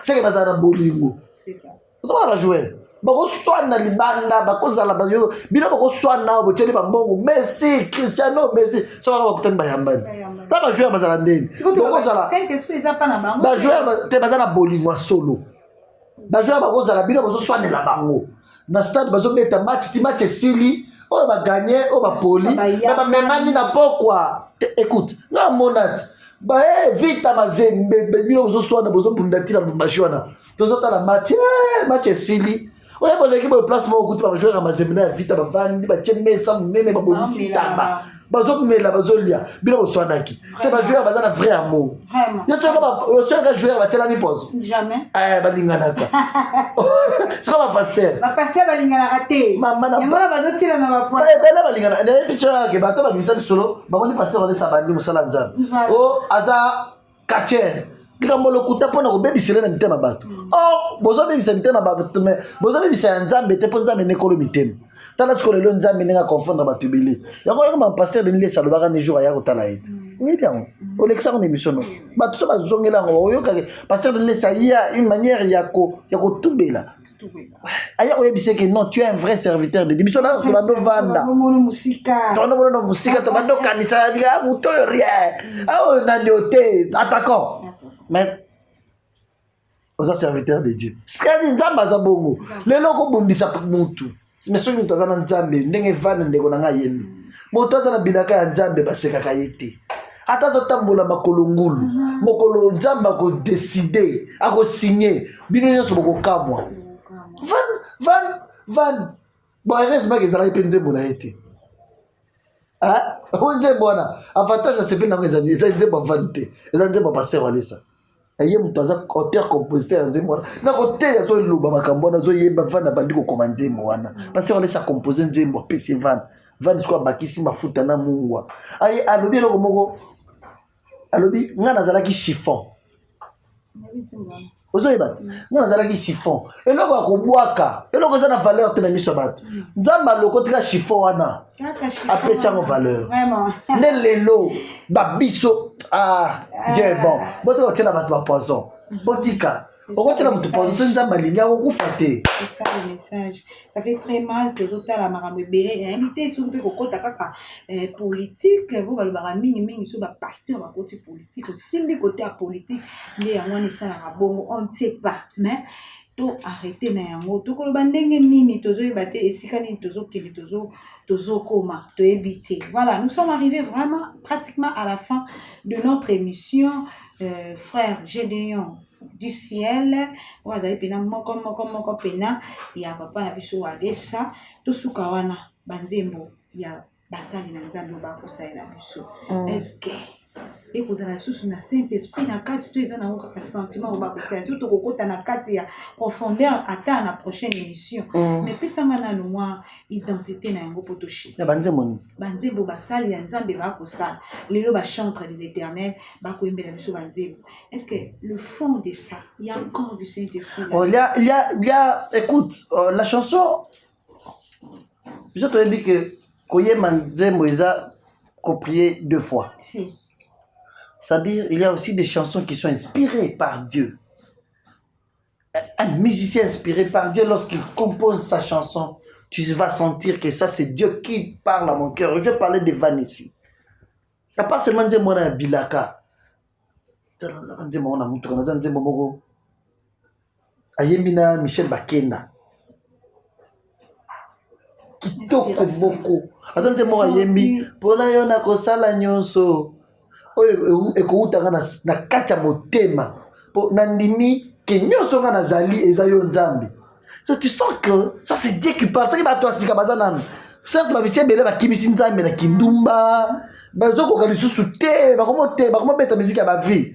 C'est que bazana bolingo. C'est ça. Ça va jouer. Ba ko swana libanda ba ko zala ba yo, bino ba ko swana bo tsheli ba mbongo. Messi, Cristiano, Messi, ça va ko tena ba yambani. Ta ba joueur bazala ndeni. Ba ko zala. C'est esprit za pa na bango. Ba joueur te bazana bolingo solo. Bajoueur bakozala bino bazoswanela bango na stade bazobeta match ti match esili oyo baganye oyo bapoli me bamemani na pokwa écoute nga monati vita mazembe bino bozoswana bozobunda ti na bumbashi wana tozotala match esili oyo boleki boyo place moko kuti bajoueur ya mazembe na ya vita bavandi batie mesa monene babomisi tamba bazomela bazolia bino boswanaki c'est bajoueur baza na vrai amour yo soka joueur batelani poison jamais balinganaka c'est comme un pasteur balinganaka te yangola bazotila na bapoint bele balingana na episode yake bato babimisa lisolo bamoni pasteur olesa bandi mosala nzambe o aza kacher likambo lokuta mpona kobebisela na mitema bato bozobebisa mitema bato me bozobebisa ya nzambe te mpo nzambe nekolo mitema tala siko lelo nzambe ndenge akonfondre bato ebele yango yako bapasteur de nilesa alobaka ne jour aya kotala ete oyebi yango olekisaka na émission no bato so bazongela yango oyokaki pasteur de nilesa ya une manière ya kotubela aya koyebisa ke non tu es un vrai serviteur de Dieu biso na tobando vanda tobando musika tobando kanisa ya muto yo rien nani ote attaquant mais oza serviteur de Dieu sikani nzambe aza bongo lelo kobundisa mutu mais soki mutu aza na nzambe ndenge vana ndeko na ngai yembi moto aza na bilaka ya nzambe basekaka ye te ata azotambola makolo ngulu mokolo nzambe akodeside akosinye bino nyonso bokokamwa van bon heureusement ezalaki mpe nzembo na ye te o nzembo wana avantage asepe nango eza nzembo avani te eza nzembo apaster walesa ye moto aza auteur compositeur ya nzembo wana na koteya azoyiloba makambo wana azoyemba vana bandi kokoma nzembo wana paster walesa compose nzembo apesi vani siko abakisi mafuta na mungwa alobi eloko moko alobi nga nazalaki chiffon ozoyeba nga nazalaki chiffon eloko ya kobwaka eloko eza na valeur te na miso ya bato nzambe alokotika chiffon wana apesi yango valeur nde lelo babiso Dieu est bon botika kotiela bato bapoison botika Pourquoi tu as position nzambe alingi akufa te? C'est ça le message. Ça fait très mal que tozotala makambo ebele invité soki mpe kokota kaka politique bo balobaka mingi so bapasteur bakoti politique osimbi kote ya politique nde yango wana esalaka bongo on ne sait pas mais to arrêter na yango tokoloba ndenge nini tozoyeba te esika nini tozokende tozokoma toyebi te. Voilà, nous sommes arrivés vraiment pratiquement à la fin de notre émission. Frère Gédéon du ciel wazali pena moko pena ya papa na biso Walesa tosuka wana banzembo ya basali na nzambe bakosalela biso. Est-ce que ekozala susu na Saint-Esprit na kati to eza na kaka sentiment bakosalela surtout kokota na kati ya profondeur ata na prochaine émission mais pesanga nanu mwa identité na yango potoshi ya banzembo basali ya nzambe bakosala lelo bachantre de l'éternel bakoyembela biso banzembo. Est-ce que le fond de ça il y a encore du Saint-Esprit là? Il y a écoute la chanson je te dis que koyema nzembo eza copié 2 fois. Si. C'est-à-dire, il y a aussi des chansons qui sont inspirées par Dieu. Un musicien inspiré par Dieu, lorsqu'il compose sa chanson, tu vas sentir que ça, c'est Dieu qui parle à mon cœur. Je parlais de Van ici. Il n'y a pas seulement dire moi Bilaka. Ayemina Michel Bakena. Kitoko boko. Attendez moi Ayemi. Pona yona kosala nyonso. Oyo ekoutaka na kati ya motema po nandimi ke nyonso nga nazali eza yo nzambe. So tu sens que ça c'est Dieu qui parle. Ça bato asika bazana. Certes babisi bele bakimisi nzambe na kindumba. Bazoko kalisusu te bakomo beta musique ya ba vie.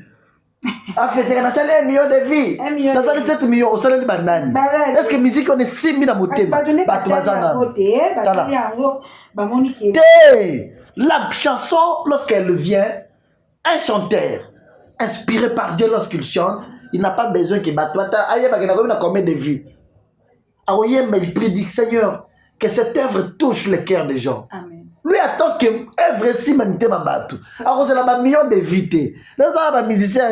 Afete na sala 1 million de vie. Na sala 7 millions au salaire banani. Est-ce que musique on est 6000 na motema bato bazana. La chanson lorsqu'elle vient un chanteur inspiré par Dieu lorsqu'il chante, il n'a pas besoin qu'il batte. Combien de vues? Mais il prie, Seigneur, que cette œuvre touche le cœur des gens. Amen. Lui attend que l'œuvre si manité ma batte. Alors c'est là millions de vies. Là ça musicien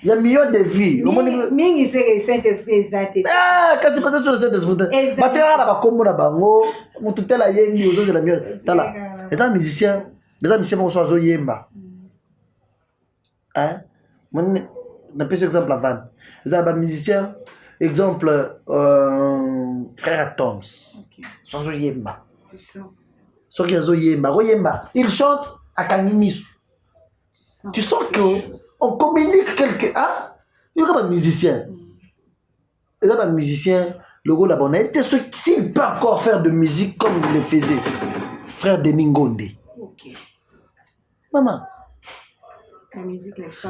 il y a millions de vies. Mingi c'est Saint-Esprit exact. Ah, quand c'est passé sur le Saint-Esprit. Batera ba komo na bango, mututela yengi ozo c'est la mieux. Tala. Étant musicien, les musiciens vont so yemba. Hein? On a pris exemple à Van. Il y a un musicien, exemple, frère Toms. Sans Oyemba. Sans Oyemba. Il chante à Kanimisu. Tu sens qu'on communique quelque. Hein? Il y a un musicien. Il y a un musicien, le gros d'abonné. S'il peut encore faire de musique comme il le faisait, frère Denis Ngonde. Ok. Maman.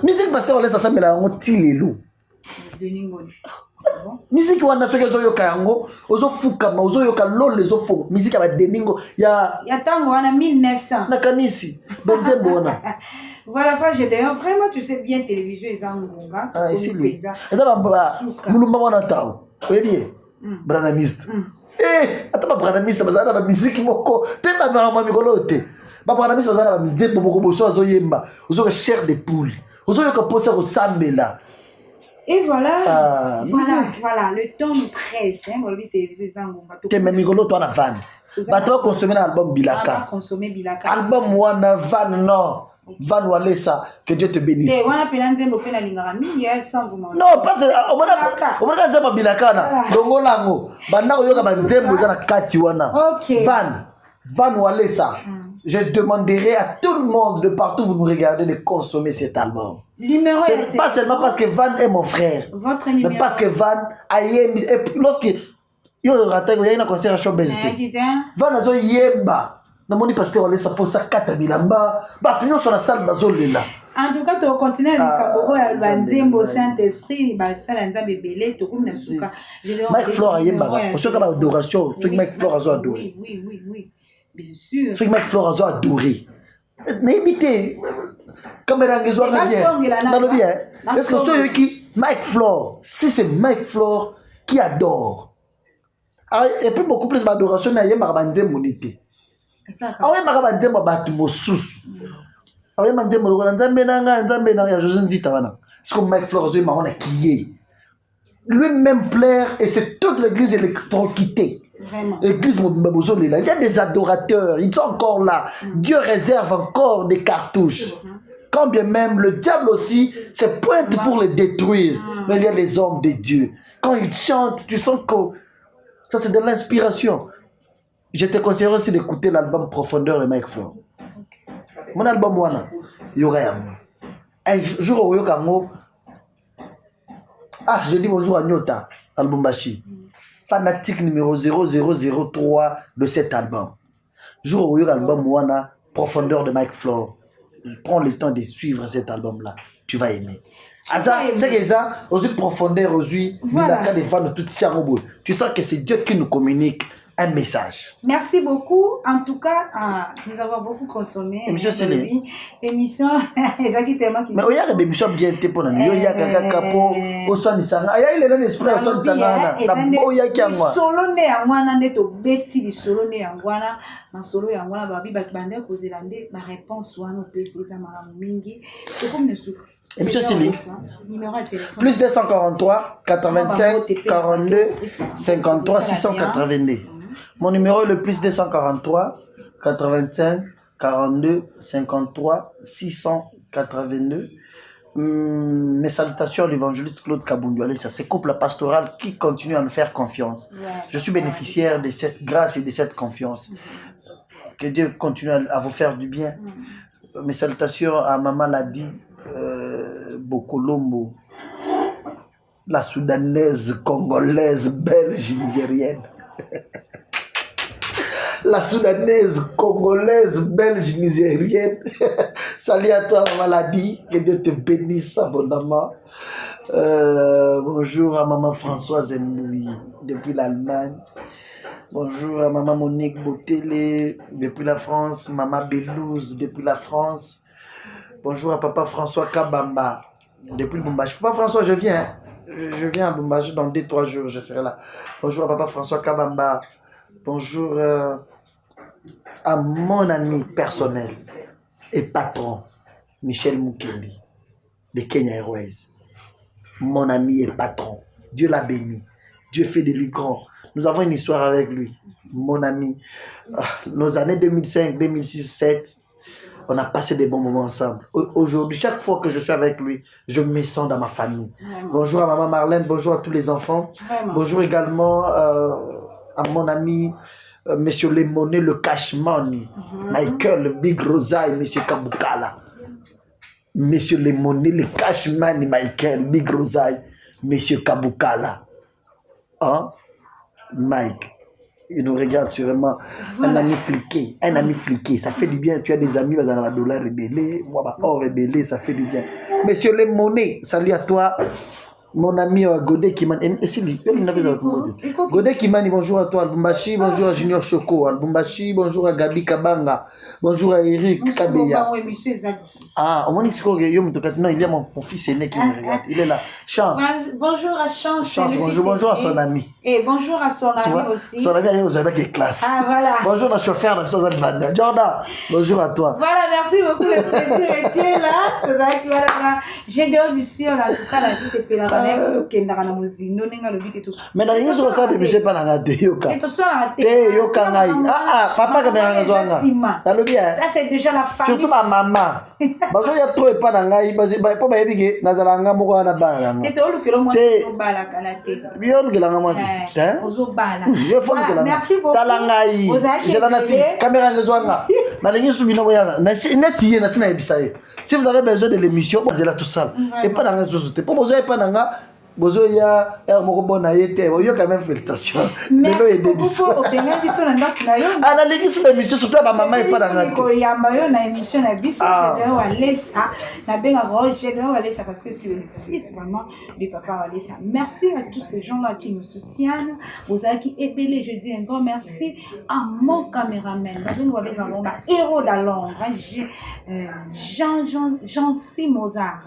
Musique parce qu'on laisse ça mais là on tire les loups. Musique wana soki ozoyoka yango ozofukama ozoyoka lolo ezofo musique ya Deningo ya tango wana 1900 na kanisi banzembo wana. Voilà frère Gédéon vraiment tu sais bien télévision eza ngonga ah ici lui eza ba mulumba wana tao oyebi branamiste ata ba branamiste bazana ba musique moko te ba mama mikolo te. Babranamiste bazana ba nzembo moko boso azoyemba ozoka chair de poule ozoyoka posa ko sambela. Et voilà, voilà, le temps nous presse, hein, moi télévision zangonga. Te même mikolo toi na van. Ba toi consommer l'album Bilaka. Consommer Bilaka. Album wana van non. Van Walesa, que Dieu te bénisse. Non, parce que on va dire Bilaka na dongolango. Banda koyoka ba nzembo za na kati wana. Van Walesa. Je demanderai à tout le monde de partout où vous nous regardez de consommer cet album. C'est pas seulement parce que Van est mon frère, mais parce que Van a yemba. Et lorsque il y a un concert à Showbiz, Van a yemba. Namoni pasteur on laisse pour ça 4000 amba. Bah tout sur la salle bazolela. En tout cas, tu continues à banzembo Saint-Esprit, basala nzambe belé, to comme na suka. Mike Flora yemba. On se comme adoration, ce que Mike Flora a adoré. Oui. Bien sûr. Ce que Mike Flora a adoré. Mais imité. Caméra qui soit bien. Dans le bien. Est-ce que ceux qui Mike Flora, si c'est Mike Flora qui adore. Et puis beaucoup plus d'adoration na yemba banzembo nité. Ah ouais, ma banzembo batu mosusu. Ah ouais, banzembo lo nzambe nanga ya José Nzita wana. C'est comme Mike Flora zo ma wana kié. lui-même plaire et c'est toute l'église électroquitée. L'église, il y a des adorateurs, ils sont encore là. Dieu réserve encore des cartouches. Quand bien même le diable aussi se pointe pour les détruire. Mais il y a les hommes de Dieu. Quand ils chantent, tu sens que ça c'est de l'inspiration. Je te conseillerais aussi d'écouter l'album Profondeur de Mike Flow. Mon album Wana, Yoga. Un jour au Yoga, je dis bonjour à Nyota, album Bashi. Fanatique numéro 0003 de cet album. Jour au Yoga, album Wana, Profondeur de Mike Flow. Prends le temps de suivre cet album-là. Tu vas aimer. C'est que ça, aux yeux profondeurs, aux yeux, tu sens que c'est Dieu qui nous communique un message. Merci beaucoup. En tout cas, nous avons beaucoup consommé. Émission, c'est l'émission. Émission, exactement. Mais il y a des émissions bien pour nous. Il y a des capo, au son de Sanga. Il y a des esprits au son de Sanga. La boya qui a moi. Solo ne angwana neto beti di solo ne angwana. Na solo ya angwana babi bakbande kozelande ma réponse wana opesi za malamu mingi. C'est comme le Émission Céline. Plus 243 85 42 53 682. Mon numéro est le plus 243 85 42 53 682. Mes salutations à l'évangéliste Claude Kabunduale, ça c'est couple pastoral qui continue à me faire confiance. Je suis bénéficiaire de cette grâce et de cette confiance. Que Dieu continue à vous faire du bien. Mes salutations à Maman Ladi Bokolombo, la soudanaise, congolaise, belge, nigérienne. La soudanaise, congolaise, belge, nigérienne. Salut à toi, Maman Ladi, que Dieu te bénisse abondamment. Bonjour à Maman Françoise Mouy, depuis l'Allemagne. Bonjour à Maman Monique Botele, depuis la France. Maman Belouz, depuis la France. Bonjour à Papa François Kabamba, depuis Lubumbashi. Papa François, je viens. Je viens à Lubumbashi dans 2-3 jours, je serai là. Bonjour à Papa François Kabamba. Bonjour à mon ami personnel et patron, Michel Mukendi, de Kenya Airways. Mon ami et patron. Dieu l'a béni. Dieu fait de lui grand. Nous avons une histoire avec lui. Mon ami. Nos années 2005, 2006, 2007. On a passé des bons moments ensemble. Aujourd'hui, chaque fois que je suis avec lui, je me sens dans ma famille. Vraiment. Bonjour à Maman Marlène, bonjour à tous les enfants. Vraiment. Bonjour également à mon ami, Monsieur Lemoné, le Cash Money. Michael, le Big Rosaille, Monsieur Kabukala. Monsieur Lemoné, le Cash Money, Michael, Big Rosaille, Monsieur Kabukala. Hein? Mike. Il nous regarde sûrement. Voilà. Un ami fliqué, ça fait du bien. Tu as des amis, dans la dollar rebellé, moi, hors rebellé, ça fait du bien. Monsieur Les Monnaies, salut à toi. Mon ami Godé Kimani. Godé Kimani, bonjour à toi, Albumbashi. Bonjour à Junior Choco, Albumbashi. Bonjour à Gabi Kabanga. Bonjour à Eric Kabeya. Au moins, il y a mon fils aîné qui me regarde. Il est là. Chance. Bonjour à Chance. Bonjour à son ami. Et bonjour à son ami aussi. Son ami, il a qui classe. Voilà. Bonjour à chauffeur de Sazalbanda. Jordan, bonjour à toi. Voilà, merci beaucoup. Le plaisir était là. J'ai dehors d'ici, on a tout cas la vie, c'est la mais dans les jours ça je sais pas na yoka yoka ngai papa ka menga zwanga dans le bien ça c'est déjà la famille surtout ma maman bazo ya trop pas na ngai po ba yebike nazalanga moko na bana nga te olukelo mo bala kala te bio olukela nga mwasi hein ozo bala yo fo olukela merci beaucoup talangai zela na si caméra ngezwanga na lengi subina boyanga na netiye na tina ebisaye. Si vous avez besoin de l'émission, vous êtes là tout seul. Et pas dans la société. Pour vous, pas dans la besoin, il y a un bon aïté. Il y a quand même félicitations. Mais non, il y a des émissions. Ah, la législation sur l'émission, surtout ma maman n'est pas dans la télé. Il y a une émission, je vais ça. Parce que tu es le fils vraiment du papa Walesa. Merci à tous ces gens-là qui nous soutiennent. Vous avez qui ébélé, je dis un grand merci à mon caméraman. Nous avons un héros de Londres. Jean-C Mozart.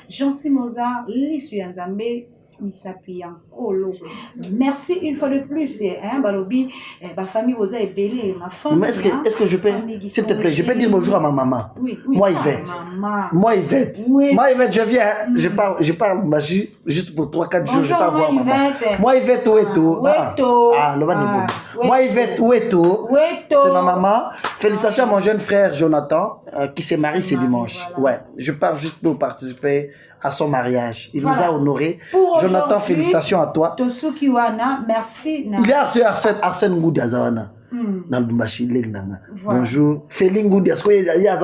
Jean-C Mozart, l'issue en Zambé. Misapian. Oh, merci une fois de plus. Hein, Balobi, ma famille vous a ébélé, ma famille. Mais est-ce que je peux, s'il te plaît, je peux dire bonjour à ma maman? Oui. Moi, Yvette. Moi, Yvette, je viens. Je parle magie juste pour 3-4 jours. Je pars voir maman. Moi, Yvette, où est tout? Moi, Yvette, où est tout? C'est ma maman. Félicitations à mon jeune frère Jonathan qui s'est marié ce dimanche. Ouais, je pars juste pour participer à son mariage. Il nous a honorés. Jonathan, félicitations à toi. Merci. Il est Arsène Ngoudiazawana. Bonjour. Féline Ngoudia,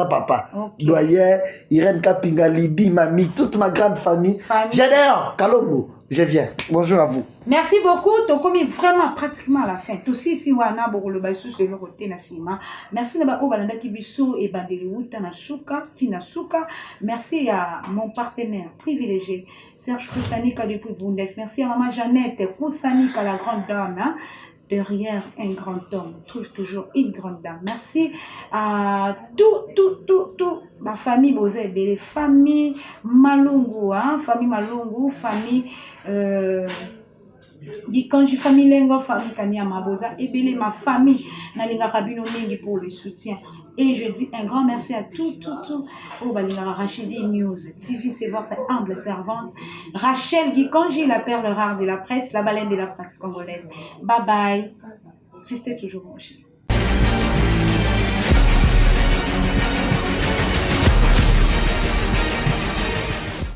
papa. Doyen, Irène Kapinga, Libi, Mami, toute ma grande famille. J'adore. Kalombo, je viens. Bonjour à vous. Merci beaucoup. Tokomi vraiment pratiquement à la fin. Tout si wana bokolo basu sur le côté nasima. Merci na ba obalanda kibiso et bandeli wuta na suka, tina suka. Merci à mon partenaire privilégié Serge Koussanika depuis Bundes. Merci à maman Jeannette Koussanika, la grande dame. Hein? Derrière un grand homme, trouve toujours une grande dame. Merci à tout ma famille Bozé, les familles Malungu, hein, famille Malungu, famille quand j'ai famille Lengo, famille Kanyama Boza, et ma famille Nalinga Kabino Mingi pour le soutien. Et je dis un grand merci à tout. Oh, Balinga Rachidi News TV, c'est votre humble servante. Rachel Gikonji, la perle rare de la presse, la baleine de la presse congolaise. Bye bye. Restez toujours moche.